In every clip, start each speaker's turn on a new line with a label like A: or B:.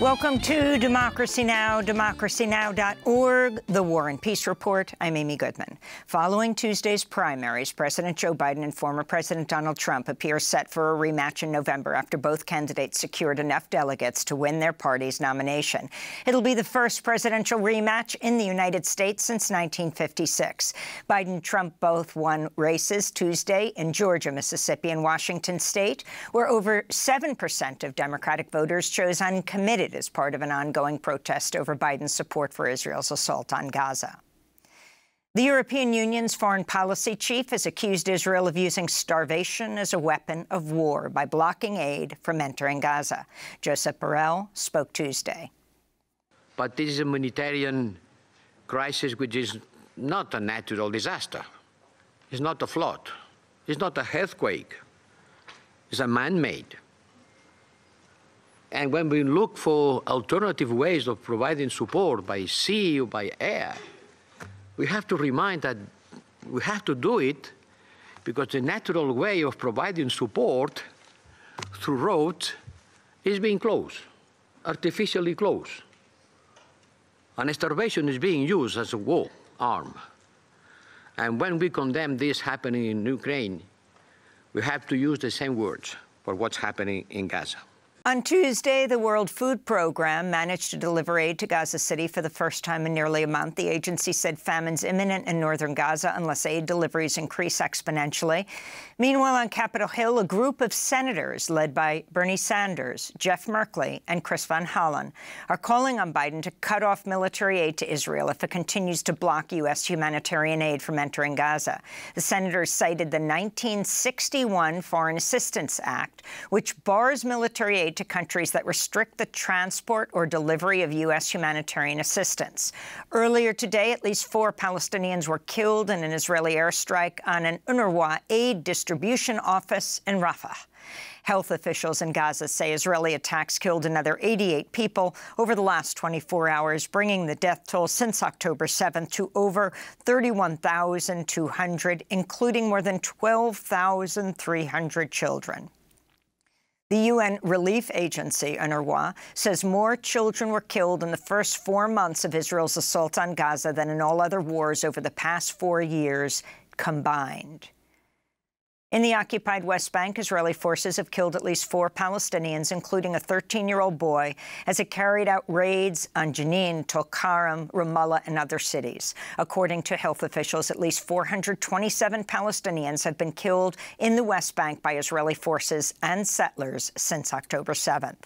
A: Welcome to Democracy Now!, democracynow.org, The War and Peace Report. I'm Amy Goodman. Following Tuesday's primaries, President Joe Biden and former President Donald Trump appear set for a rematch in November after both candidates secured enough delegates to win their party's nomination. It'll be the first presidential rematch in the United States since 1956. Biden and Trump both won races Tuesday in Georgia, Mississippi, and Washington state, where over 7% of Democratic voters chose uncommitted as part of an ongoing protest over Biden's support for Israel's assault on Gaza. The European Union's foreign policy chief has accused Israel of using starvation as a weapon of war by blocking aid from entering Gaza. Josep Borrell spoke Tuesday.
B: But this is a humanitarian crisis which is not a natural disaster. It's not a flood. It's not a earthquake. It's a man-made. And when we look for alternative ways of providing support by sea or by air, we have to remind that we have to do it because the natural way of providing support through roads is being closed, artificially closed. And starvation is being used as a war arm. And when we condemn this happening in Ukraine, we have to use the same words for what's happening in Gaza.
A: On Tuesday, the World Food Program managed to deliver aid to Gaza City for the first time in nearly a month. The agency said famine's imminent in northern Gaza unless aid deliveries increase exponentially. Meanwhile, on Capitol Hill, a group of senators led by Bernie Sanders, Jeff Merkley, and Chris Van Hollen are calling on Biden to cut off military aid to Israel if it continues to block U.S. humanitarian aid from entering Gaza. The senators cited the 1961 Foreign Assistance Act, which bars military aid to countries that restrict the transport or delivery of U.S. humanitarian assistance. Earlier today, at least 4 Palestinians were killed in an Israeli airstrike on an UNRWA aid distribution office in Rafah. Health officials in Gaza say Israeli attacks killed another 88 people over the last 24 hours, bringing the death toll since October 7th to over 31,200, including more than 12,300 children. The UN relief agency, UNRWA, says more children were killed in the first 4 months of Israel's assault on Gaza than in all other wars over the past 4 years combined. In the occupied West Bank, Israeli forces have killed at least 4 Palestinians, including a 13-year-old boy, as it carried out raids on Jenin, Tulkarem, Ramallah, and other cities. According to health officials, at least 427 Palestinians have been killed in the West Bank by Israeli forces and settlers since October 7th.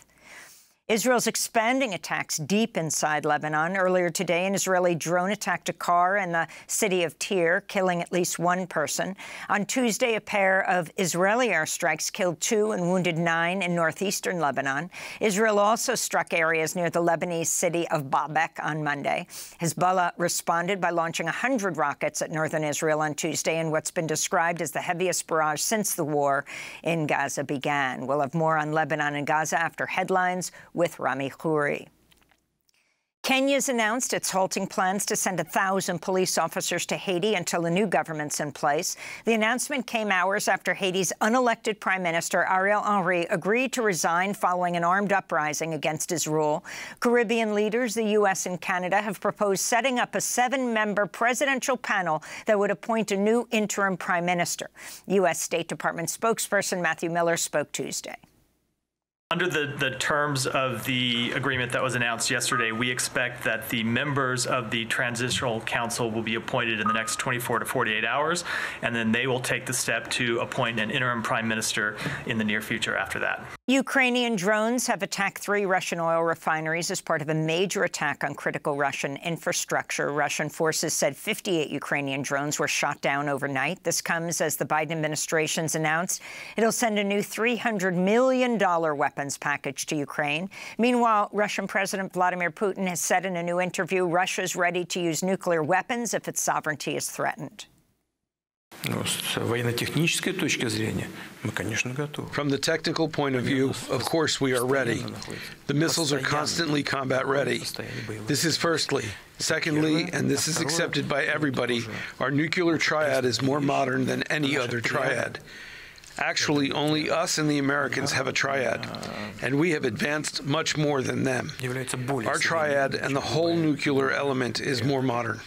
A: Israel's expanding attacks deep inside Lebanon. Earlier today, an Israeli drone attacked a car in the city of Tyre, killing at least 1 person. On Tuesday, a pair of Israeli airstrikes killed 2 and wounded 9 in northeastern Lebanon. Israel also struck areas near the Lebanese city of Baalbek on Monday. Hezbollah responded by launching 100 rockets at northern Israel on Tuesday in what's been described as the heaviest barrage since the war in Gaza began. We'll have more on Lebanon and Gaza after headlines with Rami Khouri. Kenya's announced it's halting plans to send 1,000 police officers to Haiti until a new government's in place. The announcement came hours after Haiti's unelected Prime Minister Ariel Henry agreed to resign following an armed uprising against his rule. Caribbean leaders, the U.S. and Canada, have proposed setting up a 7-member presidential panel that would appoint a new interim prime minister. U.S. State Department spokesperson Matthew Miller spoke Tuesday.
C: Under the terms of the agreement that was announced yesterday, we expect that the members of the Transitional Council will be appointed in the next 24 to 48 hours, and then they will take the step to appoint an interim prime minister in the near future after that.
A: Ukrainian drones have attacked 3 Russian oil refineries as part of a major attack on critical Russian infrastructure. Russian forces said 58 Ukrainian drones were shot down overnight. This comes as the Biden administration's announced it'll send a new $300 million weapons package to Ukraine. Meanwhile, Russian President Vladimir Putin has said in a new interview Russia's ready to use nuclear weapons if its sovereignty is threatened.
D: From the technical point of view, of course we are ready. The missiles are constantly combat ready. This is firstly. Secondly, and this is accepted by everybody, our nuclear triad is more modern than any other triad. Actually, only us and the Americans have a triad, and we have advanced much more than them. Our triad and the whole nuclear element is more modern.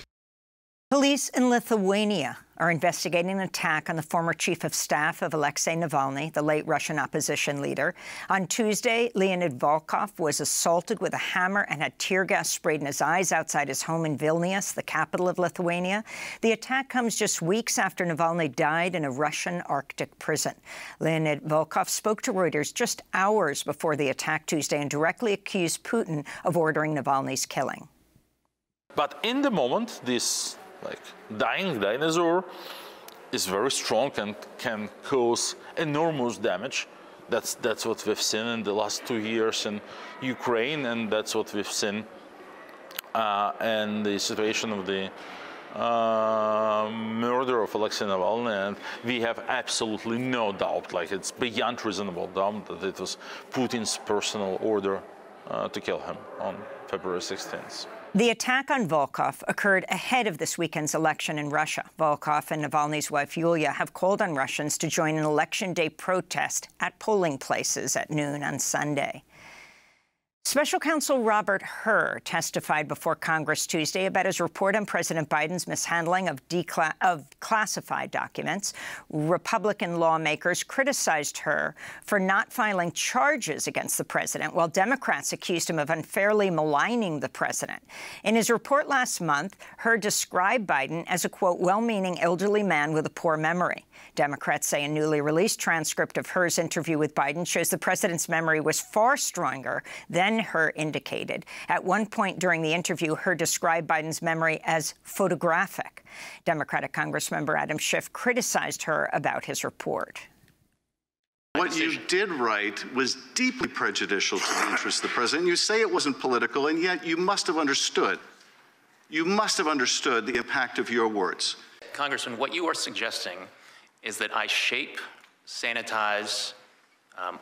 A: Police in Lithuania are investigating an attack on the former chief of staff of Alexei Navalny, the late Russian opposition leader. On Tuesday, Leonid Volkov was assaulted with a hammer and had tear gas sprayed in his eyes outside his home in Vilnius, the capital of Lithuania. The attack comes just weeks after Navalny died in a Russian Arctic prison. Leonid Volkov spoke to Reuters just hours before the attack Tuesday and directly accused Putin of ordering Navalny's killing.
E: But in the moment, this dying dinosaur is very strong and can cause enormous damage. That's what we've seen in the last 2 years in Ukraine, and that's what we've seen in the situation of the murder of Alexei Navalny. And we have absolutely no doubt, it's beyond reasonable doubt, that it was Putin's personal order to kill him on February 16th.
A: The attack on Volkov occurred ahead of this weekend's election in Russia. Volkov and Navalny's wife, Yulia, have called on Russians to join an Election Day protest at polling places at noon on Sunday. Special counsel Robert Hur testified before Congress Tuesday about his report on President Biden's mishandling of classified documents. Republican lawmakers criticized Hur for not filing charges against the president, while Democrats accused him of unfairly maligning the president. In his report last month, Hur described Biden as a, quote, well-meaning elderly man with a poor memory. Democrats say a newly released transcript of Hur's interview with Biden shows the president's memory was far stronger than Hur indicated. At one point during the interview, Hur described Biden's memory as photographic. Democratic Congressmember Adam Schiff criticized Hur about his report.
F: What you did write was deeply prejudicial to the interests of the president. You say it wasn't political, and yet you must have understood. You must have understood the impact of your words.
G: Congressman, what you are suggesting is that I shape, sanitize,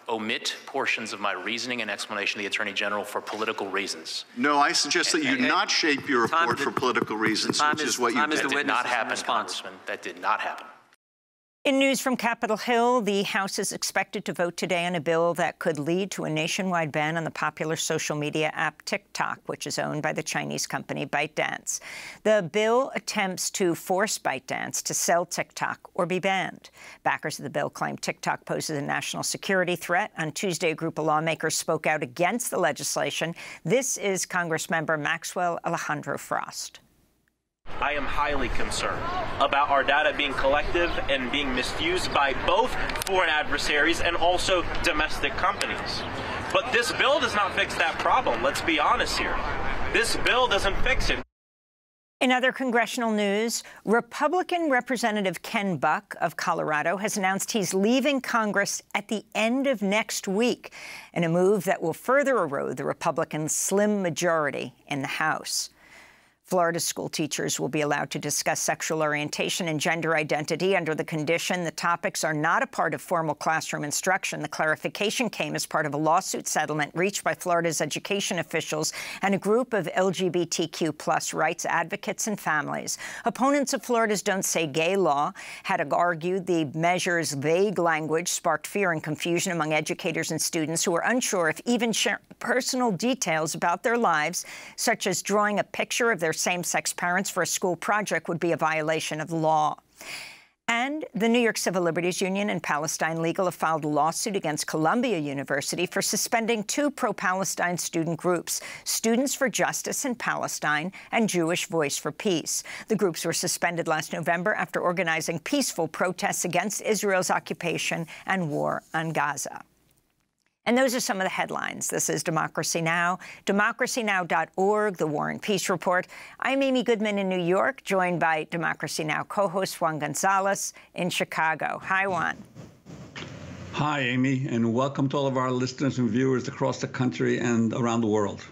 G: omit portions of my reasoning and explanation to the Attorney General for political reasons.
F: No, I suggest that you not shape your report for political reasons, which is what you did.
G: That did not happen, Congressman. That did not happen.
A: In news from Capitol Hill, the House is expected to vote today on a bill that could lead to a nationwide ban on the popular social media app TikTok, which is owned by the Chinese company ByteDance. The bill attempts to force ByteDance to sell TikTok or be banned. Backers of the bill claim TikTok poses a national security threat. On Tuesday, a group of lawmakers spoke out against the legislation. This is Congressmember Maxwell Alejandro Frost.
H: I am highly concerned about our data being collected and being misused by both foreign adversaries and also domestic companies. But this bill does not fix that problem. Let's be honest here. This bill doesn't fix it.
A: In other congressional news, Republican Representative Ken Buck of Colorado has announced he's leaving Congress at the end of next week, in a move that will further erode the Republican slim majority in the House. Florida school teachers will be allowed to discuss sexual orientation and gender identity under the condition the topics are not a part of formal classroom instruction. The clarification came as part of a lawsuit settlement reached by Florida's education officials and a group of LGBTQ+ rights advocates and families. Opponents of Florida's Don't Say Gay law had argued the measure's vague language sparked fear and confusion among educators and students who were unsure if even sharing personal details about their lives, such as drawing a picture of their same-sex parents for a school project, would be a violation of the law. And the New York Civil Liberties Union and Palestine Legal have filed a lawsuit against Columbia University for suspending two pro-Palestine student groups, Students for Justice in Palestine and Jewish Voice for Peace. The groups were suspended last November after organizing peaceful protests against Israel's occupation and war on Gaza. And those are some of the headlines. This is Democracy Now!, democracynow.org, The War and Peace Report. I'm Amy Goodman in New York, joined by Democracy Now! Co-host Juan Gonzalez in Chicago. Hi, Juan.
I: Hi, Amy, and welcome to all of our listeners and viewers across the country and around the world.